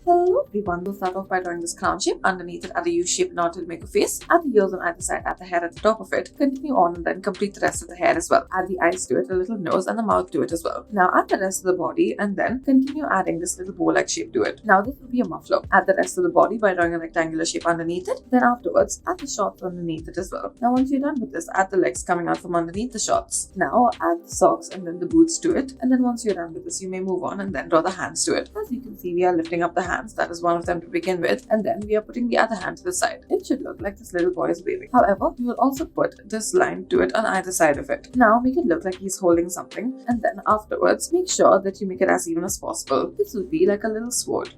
Hello everyone, we'll start off by drawing this crown shape. Underneath it, add a U-shaped knot to make a face. Add the ears on either side, add the hair at the top of it. Continue on and then complete the rest of the hair as well. Add the eyes to it, a little nose and the mouth to it as well. Now add the rest of the body and then continue adding this little bow-like shape to it. Now this will be a muffler. Add the rest of the body by drawing a rectangular shape underneath it. Then afterwards, add the shorts underneath it as well. Now once you're done with this, add the legs coming out from underneath the shorts. Now add the socks and then the boots to it. And then once you're done with this, you may move on and then draw the hands to it. As you can see, we are lifting up the hands. That is one of them to begin with, and then we are putting the other hand to the side. It should look like this little boy is waving. However, we will also put this line to it on either side of it. Now make it look like he's holding something, and then afterwards make sure that you make it as even as possible. This will be like a little sword.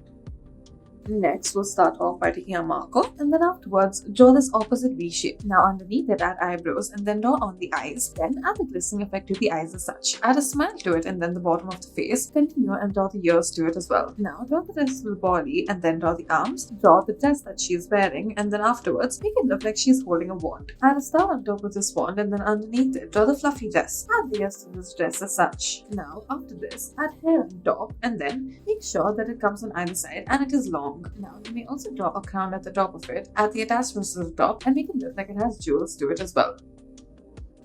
Next, we'll start off by taking a marker and then afterwards draw this opposite V shape. Now underneath it, add eyebrows and then draw on the eyes. Then add the glistening effect to the eyes as such. Add a smile to it and then the bottom of the face. Continue and draw the ears to it as well. Now draw the rest of the body and then draw the arms. Draw the dress that she is wearing and then afterwards make it look like she is holding a wand. Add a star on top of this wand and then underneath it, draw the fluffy dress. Add the ears to this dress as such. Now after this, add hair on top and then make sure that it comes on either side and it is long. Now you may also draw a crown at the top of it, add the attachments to the top and make it look like it has jewels to it as well.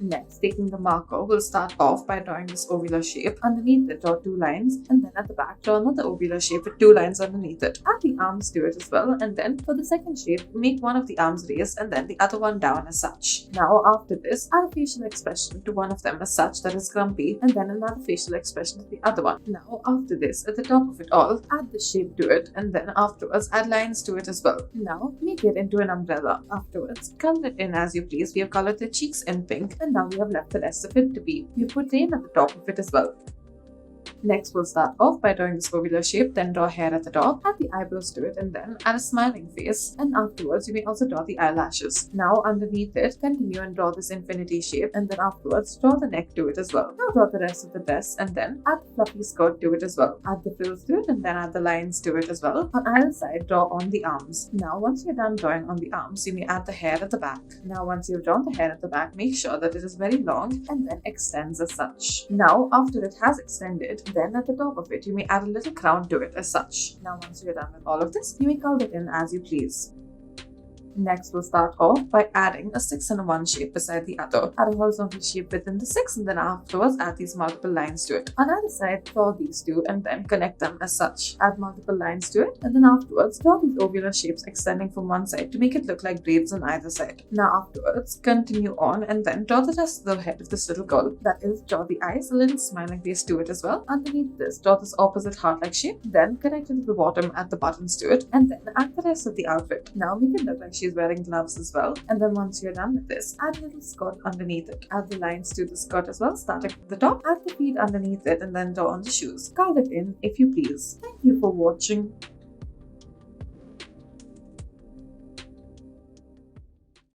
Next, taking the marker, we'll start off by drawing this ovular shape. Underneath it, draw 2 lines and then at the back, draw another ovular shape with 2 lines underneath it. Add the arms to it as well and then for the second shape, make one of the arms raised and then the other one down as such. Now after this, add a facial expression to one of them as such, that is grumpy, and then another facial expression to the other one. Now after this, at the top of it all, add the shape to it and then afterwards add lines to it as well. Now make it into an umbrella. Afterwards, color it in as you please. We have colored the cheeks in pink and now we have left the rest of it to be. We put rain at the top of it as well. Next, we'll start off by drawing this ovular shape, then draw hair at the top, add the eyebrows to it, and then add a smiling face. And afterwards, you may also draw the eyelashes. Now, underneath it, continue and draw this infinity shape, and then afterwards, draw the neck to it as well. Now, draw the rest of the dress, and then add the fluffy skirt to it as well. Add the frills to it, and then add the lines to it as well. On either side, draw on the arms. Now, once you're done drawing on the arms, you may add the hair at the back. Now, once you've drawn the hair at the back, make sure that it is very long, and then extends as such. Now, after it has extended, then at the top of it, you may add a little crown to it as such. Now once you're done with all of this, you may color it in as you please. Next, we'll start off by adding a 6 and a 1 shape beside the other. Add a horizontal shape within the 6 and then afterwards add these multiple lines to it. On either side, draw these two and then connect them as such. Add multiple lines to it and then afterwards draw these ovular shapes extending from one side to make it look like braids on either side. Now afterwards, continue on and then draw the rest of the head of this little girl. That is, draw the eyes, a little smiling face to it as well. Underneath this, draw this opposite heart-like shape, then connect it to the bottom, add the buttons to it, and then add the rest of the outfit. Now make it look like she's wearing gloves as well. And then once you're done with this, add a little skirt underneath it. Add the lines to the skirt as well, starting at the top. Add the feet underneath it and then draw on the shoes. Color it in if you please. Thank you for watching.